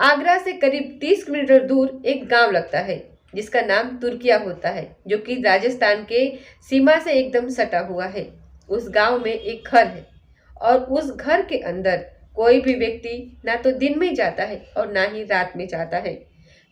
आगरा से करीब 30 किलोमीटर दूर एक गांव लगता है जिसका नाम तुर्किया होता है, जो कि राजस्थान के सीमा से एकदम सटा हुआ है। उस गांव में एक घर है और उस घर के अंदर कोई भी व्यक्ति ना तो दिन में जाता है और ना ही रात में जाता है।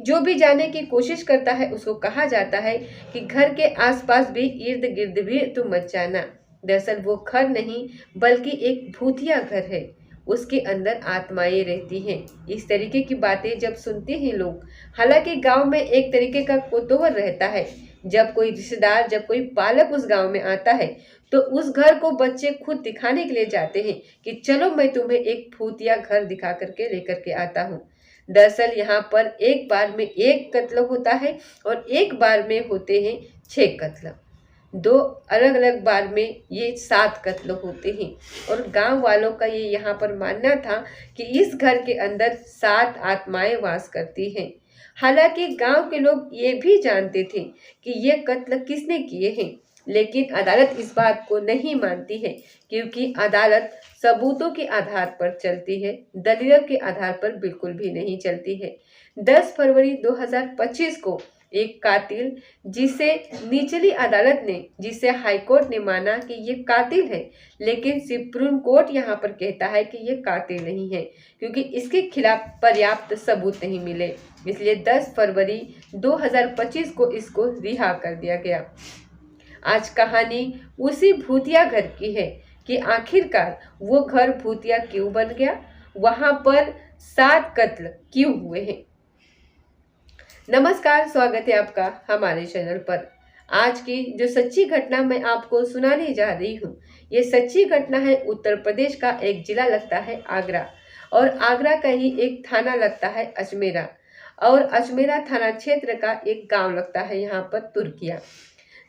जो भी जाने की कोशिश करता है उसको कहा जाता है कि घर के आसपास भी इर्द गिर्द भी तुम मत जाना। दरअसल वो घर नहीं बल्कि एक भूतिया घर है, उसके अंदर आत्माएं रहती हैं। इस तरीके की बातें जब सुनते हैं लोग, हालांकि गांव में एक तरीके का कोतूहल रहता है। जब कोई रिश्तेदार, जब कोई पालक उस गांव में आता है तो उस घर को बच्चे खुद दिखाने के लिए जाते हैं कि चलो मैं तुम्हें एक भूतिया घर दिखा करके लेकर के आता हूँ। दरअसल यहाँ पर एक बार में एक कत्ल होता है और एक बार में होते हैं 6 कत्ल। 2 अलग अलग बार में ये 7 कत्ल होते हैं। और गांव वालों का ये यहाँ पर मानना था कि इस घर के अंदर 7 आत्माएं वास करती हैं। हालांकि गांव के लोग ये भी जानते थे कि ये कत्ल किसने किए हैं, लेकिन अदालत इस बात को नहीं मानती है क्योंकि अदालत सबूतों के आधार पर चलती है, दलीलों के आधार पर बिल्कुल भी नहीं चलती है। 10 फरवरी 2025 को एक कातिल, जिसे निचली अदालत ने, जिसे हाईकोर्ट ने माना कि ये कातिल है, लेकिन सुप्रीम कोर्ट यहाँ पर कहता है कि ये कातिल नहीं है क्योंकि इसके खिलाफ पर्याप्त सबूत नहीं मिले। इसलिए 10 फरवरी 2025 को इसको रिहा कर दिया गया। आज कहानी उसी भूतिया घर की है कि आखिरकार वो घर भूतिया क्यों बन गया, वहां पर 7 कत्ल क्यों हुए हैं। नमस्कार, स्वागत है आपका हमारे चैनल पर। आज की जो सच्ची घटना मैं आपको सुनाने जा रही हूँ, ये सच्ची घटना है उत्तर प्रदेश का एक जिला लगता है आगरा, और आगरा का ही एक थाना लगता है अजमेरा, और अजमेरा थाना क्षेत्र का एक गांव लगता है यहाँ पर तुर्किया।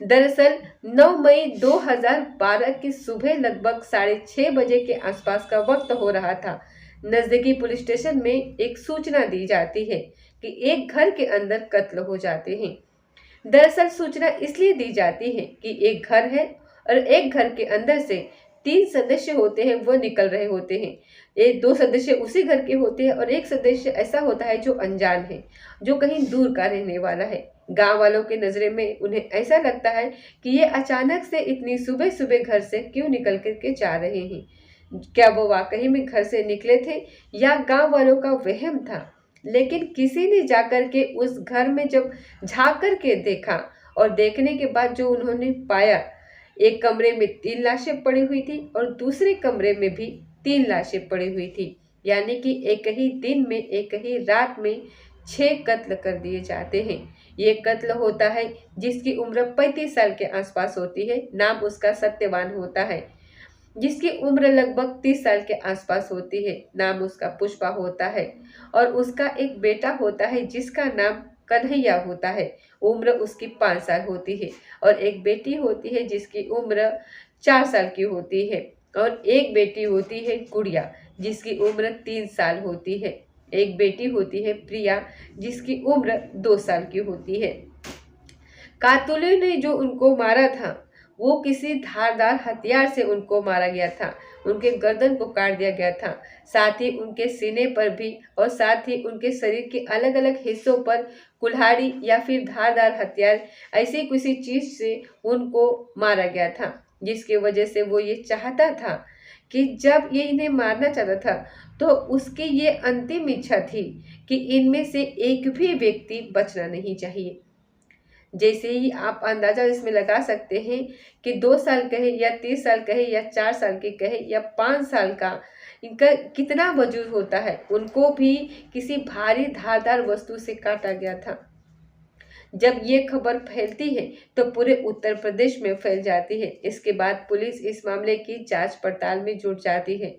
दरअसल 9 मई 2012 की सुबह लगभग 6:30 बजे के आसपास का वक्त हो रहा था। नजदीकी पुलिस स्टेशन में एक सूचना दी जाती है कि एक घर के अंदर कत्ल हो जाते हैं। दरअसल सूचना इसलिए दी जाती है कि एक घर है और एक घर के अंदर से 3 सदस्य होते हैं, वो निकल रहे होते हैं। एक 2 सदस्य उसी घर के होते हैं और एक सदस्य ऐसा होता है जो अनजान है, जो कहीं दूर का रहने वाला है। गांव वालों के नजरे में उन्हें ऐसा लगता है कि ये अचानक से इतनी सुबह सुबह घर से क्यों निकल करके जा रहे हैं। क्या वो वाकई में घर से निकले थे या गांव वालों का वहम था? लेकिन किसी ने जाकर के उस घर में जब झांक कर के देखा, और देखने के बाद जो उन्होंने पाया, एक कमरे में 3 लाशें पड़ी हुई थी और दूसरे कमरे में भी 3 लाशें पड़ी हुई थी। यानी कि एक ही दिन में, एक ही रात में 6 कत्ल कर दिए जाते हैं। ये कत्ल होता है जिसकी उम्र 35 साल के आसपास होती है। नाम उसका सत्यवान होता है। जिसकी उम्र लगभग 30 साल के आसपास होती है, नाम उसका पुष्पा होता है। और उसका एक बेटा होता है जिसका नाम कन्हैया होता है, उम्र उसकी 5 साल होती है। और एक बेटी होती है जिसकी उम्र 4 साल की होती है। और एक बेटी होती है गुड़िया, जिसकी उम्र 3 साल होती है। एक बेटी होती है प्रिया, जिसकी उम्र 2 साल की होती है। कातुले ने जो उनको मारा था वो किसी धारदार हथियार से उनको मारा गया था। उनके गर्दन को काट दिया गया था, साथ ही उनके सीने पर भी, और साथ ही उनके शरीर के अलग अलग हिस्सों पर कुल्हाड़ी या फिर धारदार हथियार, ऐसी किसी चीज से उनको मारा गया था। जिसकी वजह से वो ये चाहता था कि जब ये इन्हें मारना चाहता था तो उसकी ये अंतिम इच्छा थी कि इनमें से एक भी व्यक्ति बचना नहीं चाहिए। जैसे ही आप अंदाजा इसमें लगा सकते हैं कि 2 साल कहे या 30 साल कहे या 4 साल के कहे या 5 साल का, इनका कितना वजूद होता है। उनको भी किसी भारी धारदार वस्तु से काटा गया था। जब ये खबर फैलती है तो पूरे उत्तर प्रदेश में फैल जाती है। इसके बाद पुलिस इस मामले की जांच पड़ताल में जुट जाती है।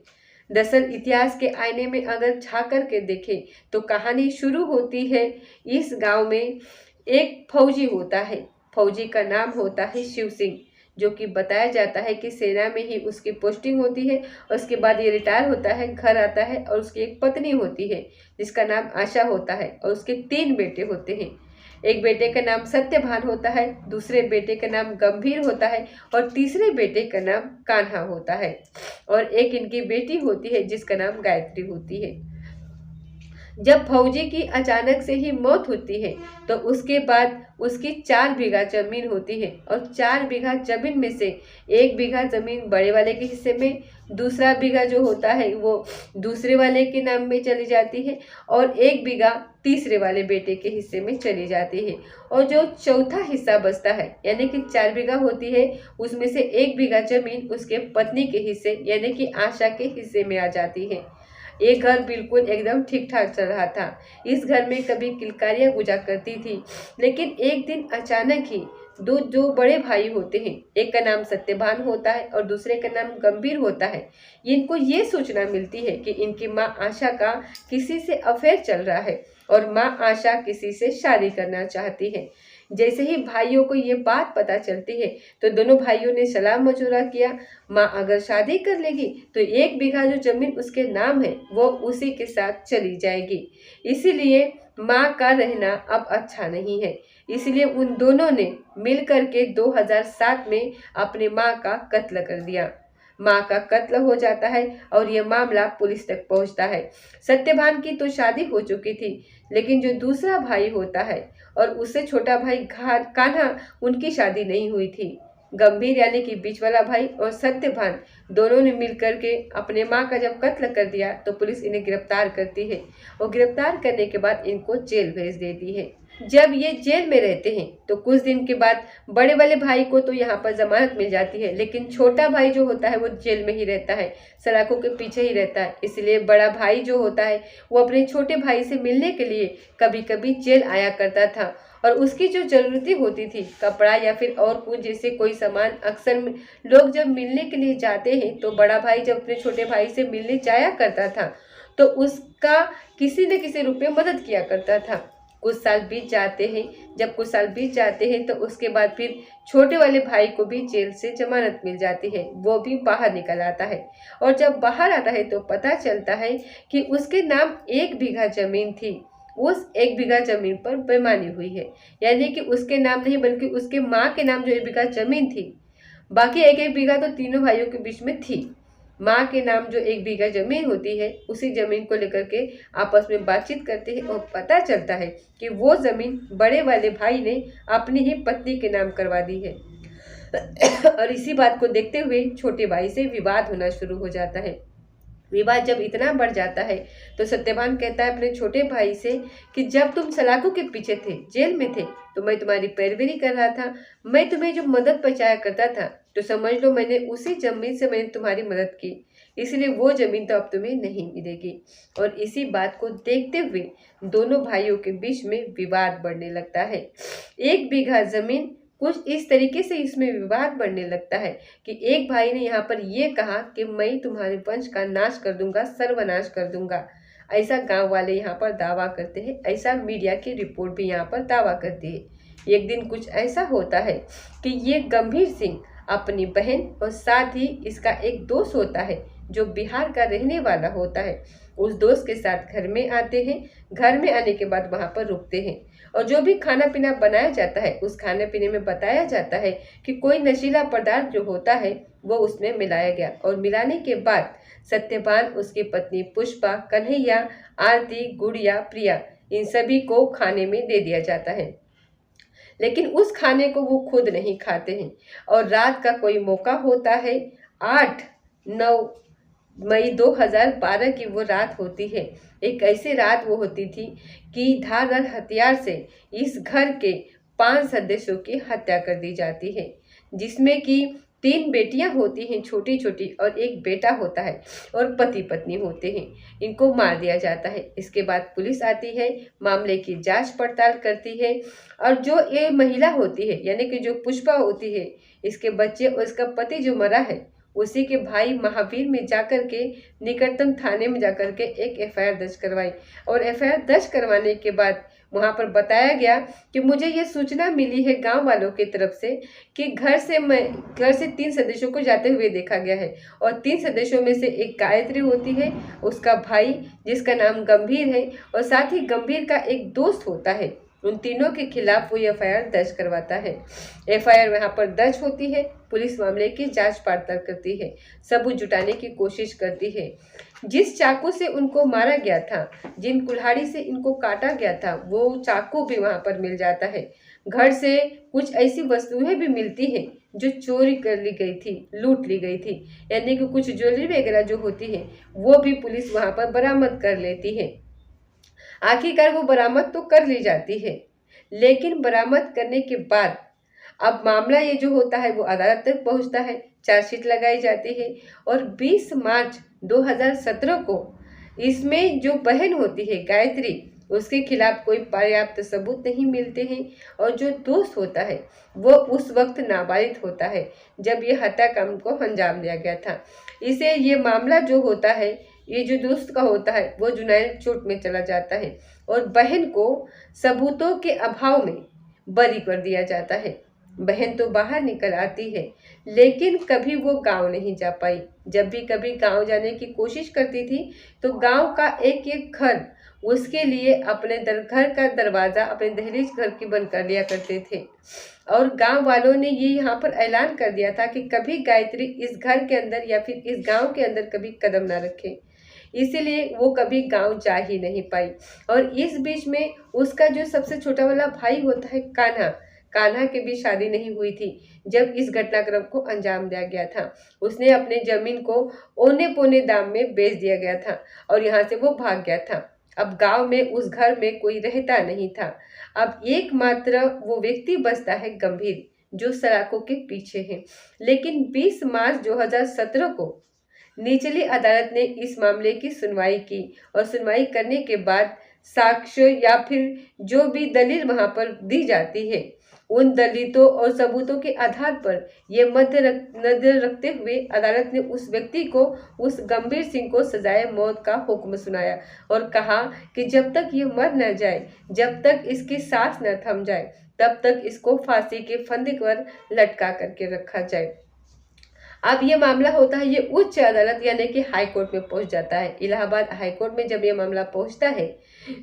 दरअसल इतिहास के आईने में अगर झांक कर के देखें तो कहानी शुरू होती है इस गांव में। एक फौजी होता है, फौजी का नाम होता है शिव सिंह, जो कि बताया जाता है कि सेना में ही उसकी पोस्टिंग होती है। और उसके बाद ये रिटायर होता है, घर आता है, और उसकी एक पत्नी होती है जिसका नाम आशा होता है, और उसके 3 बेटे होते हैं। एक बेटे का नाम सत्यभान होता है, दूसरे बेटे का नाम गंभीर होता है, और तीसरे बेटे का नाम कान्हा होता है। और एक इनकी बेटी होती है जिसका नाम गायत्री होती है। जब फौजी की अचानक से ही मौत होती है तो उसके बाद उसकी 4 बीघा जमीन होती है और 4 बीघा जमीन में से 1 बीघा जमीन बड़े वाले के हिस्से में, दूसरा बीघा जो होता है वो दूसरे वाले के नाम में चली जाती है और 1 बीघा तीसरे वाले बेटे के हिस्से में चली जाती है। और जो चौथा हिस्सा बचता है यानी कि 4 बीघा होती है, उसमें से 1 बीघा जमीन उसके पत्नी के हिस्से यानी कि आशा के हिस्से में आ जाती है। ये घर बिल्कुल एकदम ठीक ठाक चल रहा था। इस घर में कभी किलकारियां गुजा करती थी, लेकिन एक दिन अचानक ही दो जो बड़े भाई होते हैं, एक का नाम सत्यभान होता है और दूसरे का नाम गंभीर होता है, इनको ये सूचना मिलती है कि इनकी माँ आशा का किसी से अफेयर चल रहा है और माँ आशा किसी से शादी करना चाहती है। जैसे ही भाइयों को ये बात पता चलती है तो दोनों भाइयों ने सलाह मशवरा किया। माँ अगर शादी कर लेगी तो 1 बीघा जो जमीन उसके नाम है वो उसी के साथ चली जाएगी, इसीलिए माँ का रहना अब अच्छा नहीं है। इसलिए उन दोनों ने मिल करके 2007 में अपने माँ का कत्ल कर दिया। माँ का कत्ल हो जाता है और यह मामला पुलिस तक पहुंचता है। सत्यभान की तो शादी हो चुकी थी, लेकिन जो दूसरा भाई होता है और उससे छोटा भाई कान्हा, उनकी शादी नहीं हुई थी। गंभीर यानी कि बीच वाला भाई और सत्यभान दोनों ने मिलकर के अपने माँ का जब कत्ल कर दिया तो पुलिस इन्हें गिरफ्तार करती है और गिरफ्तार करने के बाद इनको जेल भेज देती है। जब ये जेल में रहते हैं तो कुछ दिन के बाद बड़े वाले भाई को तो यहाँ पर जमानत मिल जाती है, लेकिन छोटा भाई जो होता है वो जेल में ही रहता है, सलाखों के पीछे ही रहता है। इसलिए बड़ा भाई जो होता है वो अपने छोटे भाई से मिलने के लिए कभी कभी जेल आया करता था और उसकी जो जरूरतें होती थी, कपड़ा या फिर और कुछ जैसे कोई सामान, अक्सर लोग जब मिलने के लिए जाते हैं तो बड़ा भाई जब अपने छोटे भाई से मिलने जाया करता था तो उसका किसी न किसी रूप में मदद किया करता था। कुछ साल बीत जाते हैं, जब कुछ साल बीत जाते हैं तो उसके बाद फिर छोटे वाले भाई को भी जेल से जमानत मिल जाती है, वो भी बाहर निकल आता है और जब बाहर आता है तो पता चलता है कि उसके नाम 1 बीघा जमीन थी। उस 1 बीघा जमीन पर बेईमानी हुई है, यानी कि उसके नाम नहीं बल्कि उसके माँ के नाम जो 1 बीघा जमीन थी, बाकी 1-1 बीघा तो तीनों भाइयों के बीच में थी। माँ के नाम जो 1 बीघा जमीन होती है, उसी जमीन को लेकर के आपस में बातचीत करते हैं और पता चलता है कि वो जमीन बड़े वाले भाई ने अपनी ही पत्नी के नाम करवा दी है। और इसी बात को देखते हुए छोटे भाई से विवाद होना शुरू हो जाता है। विवाद जब इतना बढ़ जाता है तो सत्यवान कहता है अपने छोटे भाई से कि जब तुम सलाखों के पीछे थे, जेल में थे, तो मैं तुम्हारी पैरवी कर रहा था, मैं तुम्हें जो मदद पहुंचाया करता था तो समझ लो मैंने उसी जमीन से मैंने तुम्हारी मदद की, इसलिए वो जमीन तो अब तुम्हें नहीं मिलेगी। और इसी बात को देखते हुए दोनों भाइयों के बीच में विवाद बढ़ने लगता है। 1 बीघा जमीन, कुछ इस तरीके से इसमें विवाद बढ़ने लगता है कि एक भाई ने यहाँ पर ये कहा कि मैं तुम्हारे वंश का नाश कर दूंगा, सर्वनाश कर दूंगा। ऐसा गांव वाले यहाँ पर दावा करते हैं, ऐसा मीडिया की रिपोर्ट भी यहाँ पर दावा करती है। एक दिन कुछ ऐसा होता है कि ये गंभीर सिंह अपनी बहन और साथ ही इसका एक दोस्त होता है जो बिहार का रहने वाला होता है, उस दोस्त के साथ घर में आते हैं। घर में आने के बाद वहाँ पर रुकते हैं और जो भी खाना पीना बनाया जाता है उस खाने पीने में बताया जाता है कि कोई नशीला पदार्थ जो होता है वो उसमें मिलाया गया। और मिलाने के बाद सत्यवान, उसकी पत्नी पुष्पा, कन्हैया, आरती, गुड़िया, प्रिया, इन सभी को खाने में दे दिया जाता है, लेकिन उस खाने को वो खुद नहीं खाते हैं। और रात का कोई मौका होता है, 8-9 मई 2012 की वो रात होती है। एक ऐसी रात वो होती थी कि धारदार हथियार से इस घर के 5 सदस्यों की हत्या कर दी जाती है, जिसमें कि 3 बेटियां होती हैं छोटी छोटी और एक बेटा होता है और पति पत्नी होते हैं। इनको मार दिया जाता है। इसके बाद पुलिस आती है, मामले की जांच पड़ताल करती है और जो ये महिला होती है यानी कि जो पुष्पा होती है, इसके बच्चे और इसका पति जो मरा है, उसी के भाई महावीर में जाकर के निकटतम थाने में जाकर के एक एफआईआर दर्ज करवाई। और एफआईआर दर्ज करवाने के बाद वहां पर बताया गया कि मुझे ये सूचना मिली है गांव वालों की तरफ से कि घर से 3 सदस्यों को जाते हुए देखा गया है और 3 सदस्यों में से एक गायत्री होती है, उसका भाई जिसका नाम गंभीर है और साथ ही गंभीर का एक दोस्त होता है। उन तीनों के खिलाफ वो एफआईआर दर्ज करवाता है। एफआईआर वहाँ पर दर्ज होती है, पुलिस मामले की जांच पड़ताल करती है, सबूत जुटाने की कोशिश करती है। जिस चाकू से उनको मारा गया था, जिन कुल्हाड़ी से इनको काटा गया था, वो चाकू भी वहां पर मिल जाता है। घर से कुछ ऐसी वस्तुएं भी मिलती हैं जो चोरी कर ली गई थी, लूट ली गई थी, यानी कि कुछ ज्वेलरी वगैरह जो होती है वो भी पुलिस वहां पर बरामद कर लेती है। आखिरकार वो बरामद तो कर ली जाती है, लेकिन बरामद करने के बाद अब मामला ये जो होता है वो अदालत तक पहुंचता है, चार्जशीट लगाई जाती है और 20 मार्च 2017 को इसमें जो बहन होती है गायत्री, उसके खिलाफ कोई पर्याप्त सबूत नहीं मिलते हैं और जो दोस्त होता है वो उस वक्त नाबालिग होता है जब ये हत्याकांड को अंजाम दिया गया था। इसे ये मामला जो होता है, ये जो दोस्त का होता है वो जुनैन चोट में चला जाता है और बहन को सबूतों के अभाव में बरी कर दिया जाता है। बहन तो बाहर निकल आती है, लेकिन कभी वो गांव नहीं जा पाई। जब भी कभी गांव जाने की कोशिश करती थी तो गांव का एक एक घर उसके लिए अपने घर का दरवाज़ा अपने दहलीज घर की बंद कर लिया करते थे और गांव वालों ने ये यहाँ पर ऐलान कर दिया था कि कभी गायत्री इस घर के अंदर या फिर इस गांव के अंदर कभी कदम ना रखे। इसीलिए वो कभी गांव जा ही नहीं पाई। और इस बीच में उसका जो सबसे छोटा वाला भाई होता है कान्हा, कान्हा की भी शादी नहीं हुई थी जब इस घटनाक्रम को अंजाम दिया गया था। उसने अपने जमीन को औने पौने दाम में बेच दिया गया था और यहाँ से वो भाग गया था। अब गांव में उस घर में कोई रहता नहीं था। अब एकमात्र वो व्यक्ति बचता है गंभीर, जो सलाखों के पीछे है। लेकिन 20 मार्च 2017 को निचली अदालत ने इस मामले की सुनवाई की और सुनवाई करने के बाद साक्ष्य या फिर जो भी दलील वहां पर दी जाती है, उन दलितों और सबूतों के आधार पर ये नजर रखते हुए अदालत ने उस व्यक्ति को, उस गंभीर सिंह को सजाए मौत का हुक्म सुनाया और कहा कि जब तक ये मर न जाए, जब तक इसकी सांस न थम जाए, तब तक इसको फांसी के फंदे पर लटका करके रखा जाए। अब ये मामला होता है, ये उच्च अदालत यानी कि हाई कोर्ट में पहुंच जाता है। इलाहाबाद हाई कोर्ट में जब ये मामला पहुंचता है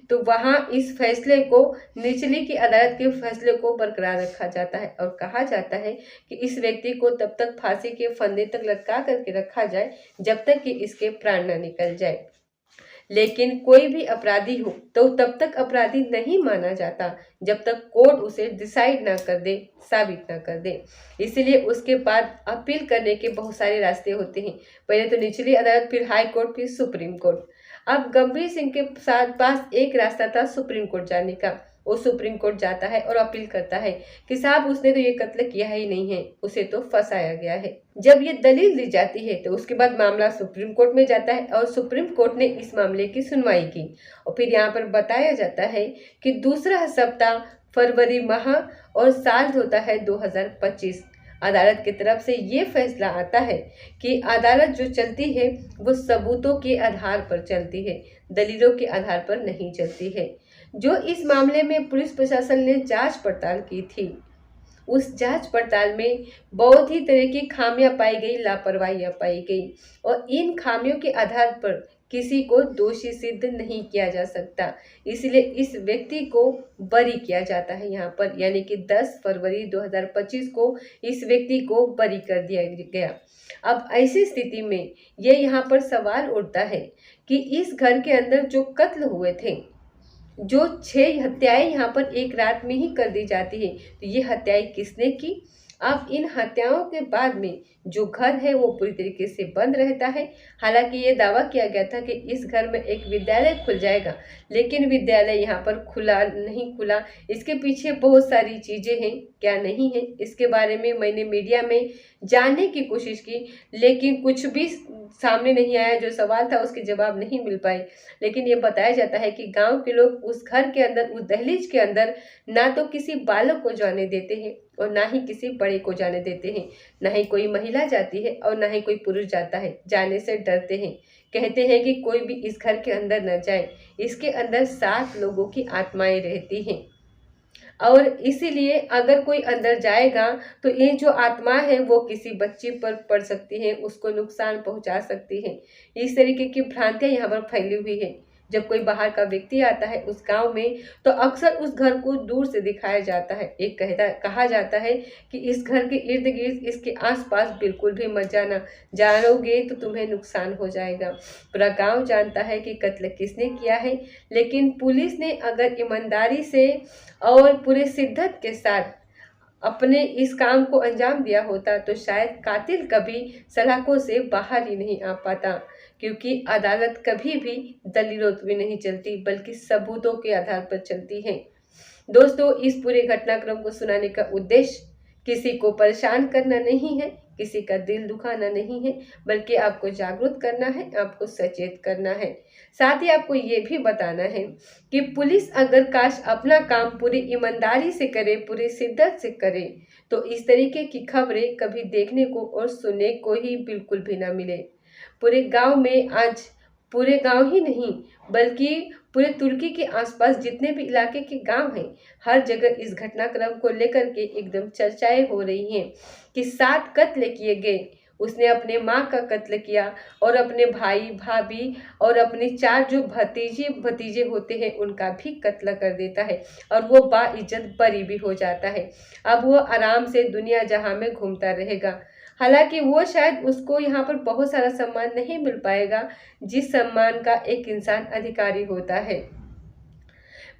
तो वहां इस फैसले को, निचली की अदालत के फैसले को बरकरार रखा जाता है और कहा जाता है कि इस व्यक्ति को तब तक फांसी के फंदे तक लटका करके रखा जाए जब तक कि इसके प्राण न निकल जाए। लेकिन कोई भी अपराधी हो तो तब तक अपराधी नहीं माना जाता जब तक कोर्ट उसे डिसाइड ना कर दे, साबित ना कर दे। इसलिए उसके बाद अपील करने के बहुत सारे रास्ते होते हैं। पहले तो निचली अदालत, फिर हाई कोर्ट, फिर सुप्रीम कोर्ट। अब गंभीर सिंह के साथ पास एक रास्ता था सुप्रीम कोर्ट जाने का। वो सुप्रीम कोर्ट जाता है और अपील करता है कि साहब उसने तो ये कत्ल किया ही नहीं है, उसे तो फंसाया गया है। जब ये दलील दी जाती है तो उसके बाद मामला सुप्रीम कोर्ट में जाता है और सुप्रीम कोर्ट ने इस मामले की सुनवाई की और फिर यहाँ पर बताया जाता है कि दूसरा सप्ताह फरवरी माह और साल होता है 2025। अदालत की तरफ से ये फैसला आता है कि अदालत जो चलती है वो सबूतों के आधार पर चलती है, दलीलों के आधार पर नहीं चलती है। जो इस मामले में पुलिस प्रशासन ने जांच पड़ताल की थी, उस जांच पड़ताल में बहुत ही तरह की खामियां पाई गई, लापरवाहियां पाई गई और इन खामियों के आधार पर किसी को दोषी सिद्ध नहीं किया जा सकता। इसलिए इस व्यक्ति को बरी किया जाता है यहाँ पर, यानी कि 10 फरवरी 2025 को इस व्यक्ति को बरी कर दिया गया। अब ऐसी स्थिति में ये यहाँ पर सवाल उठता है कि इस घर के अंदर जो कत्ल हुए थे, जो 6 हत्याएं यहाँ पर एक रात में ही कर दी जाती है, तो ये हत्याएं किसने की? अब इन हत्याओं के बाद में जो घर है वो पूरी तरीके से बंद रहता है। हालांकि ये दावा किया गया था कि इस घर में एक विद्यालय खुल जाएगा, लेकिन विद्यालय यहाँ पर खुला नहीं खुला। इसके पीछे बहुत सारी चीज़ें हैं, क्या नहीं है इसके बारे में मैंने मीडिया में जानने की कोशिश की, लेकिन कुछ भी सामने नहीं आया। जो सवाल था उसके जवाब नहीं मिल पाए। लेकिन ये बताया जाता है कि गांव के लोग उस घर के अंदर, उस दहलीज के अंदर ना तो किसी बालक को जाने देते हैं और ना ही किसी बड़े को जाने देते हैं। ना ही कोई महिला जाती है और ना ही कोई पुरुष जाता है, जाने से डरते हैं। कहते हैं कि कोई भी इस घर के अंदर न जाए। इसके अंदर 7 लोगों की आत्माएं रहती हैं और इसीलिए अगर कोई अंदर जाएगा तो ये जो आत्मा है वो किसी बच्ची पर पड़ सकती है, उसको नुकसान पहुंचा सकती है। इस तरीके की भ्रांतियां यहाँ पर फैली हुई है। जब कोई बाहर का व्यक्ति आता है उस गांव में, तो अक्सर उस घर को दूर से दिखाया जाता है। एक कहा जाता है कि इस घर के इर्द गिर्द, इसके आसपास बिल्कुल भी मत जाना, जानोगे तो तुम्हें नुकसान हो जाएगा। पूरा गांव जानता है कि कत्ल किसने किया है, लेकिन पुलिस ने अगर ईमानदारी से और पूरे शिद्दत के साथ अपने इस काम को अंजाम दिया होता तो शायद कातिल कभी सलाखों से बाहर ही नहीं आ पाता, क्योंकि अदालत कभी भी दलीलों पे नहीं चलती बल्कि सबूतों के आधार पर चलती है। दोस्तों, इस पूरे घटनाक्रम को सुनाने का उद्देश्य किसी को परेशान करना नहीं है, किसी का दिल दुखाना नहीं है, बल्कि आपको जागरूक करना है, आपको सचेत करना है। साथ ही आपको ये भी बताना है कि पुलिस अगर काश अपना काम पूरी ईमानदारी से करे, पूरी शिद्दत से करे, तो इस तरीके की खबरें कभी देखने को और सुनने को ही बिल्कुल भी ना मिले। पूरे गांव में आज, पूरे गांव ही नहीं बल्कि पूरे तुर्की के आसपास जितने भी इलाके के गांव हैं, हर जगह इस घटनाक्रम को लेकर के एकदम चर्चाएं हो रही हैं कि 7 कत्ल किए गए। उसने अपने माँ का कत्ल किया और अपने भाई भाभी और अपने 4 जो भतीजे होते हैं उनका भी कत्ल कर देता है और वो बाइज्जत बरी भी हो जाता है। अब वो आराम से दुनिया जहां में घूमता रहेगा। हालांकि वो शायद उसको यहाँ पर बहुत सारा सम्मान नहीं मिल पाएगा जिस सम्मान का एक इंसान अधिकारी होता है,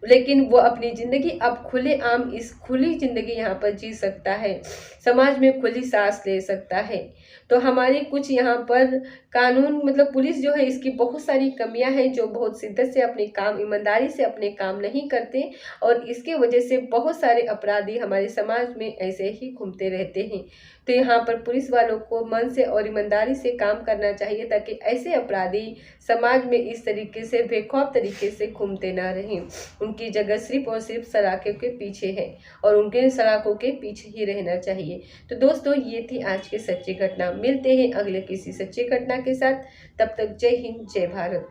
लेकिन वो अपनी जिंदगी अब खुलेआम इस खुली जिंदगी यहाँ पर जी सकता है, समाज में खुली सांस ले सकता है। तो हमारी कुछ यहाँ पर कानून मतलब पुलिस जो है इसकी बहुत सारी कमियां हैं, जो बहुत शिद्दत से अपने काम, ईमानदारी से अपने काम नहीं करते और इसके वजह से बहुत सारे अपराधी हमारे समाज में ऐसे ही घूमते रहते हैं। तो यहाँ पर पुलिस वालों को मन से और ईमानदारी से काम करना चाहिए ताकि ऐसे अपराधी समाज में इस तरीके से बेखौफ तरीके से घूमते ना रहें। उनकी जगह सिर्फ और सिर्फ सलाखों के पीछे है और उनके सलाखों के पीछे ही रहना चाहिए। तो दोस्तों, ये थी आज की सच्ची घटना। मिलते हैं अगले किसी सच्ची घटना के साथ। तब तक जय हिंद, जय भारत।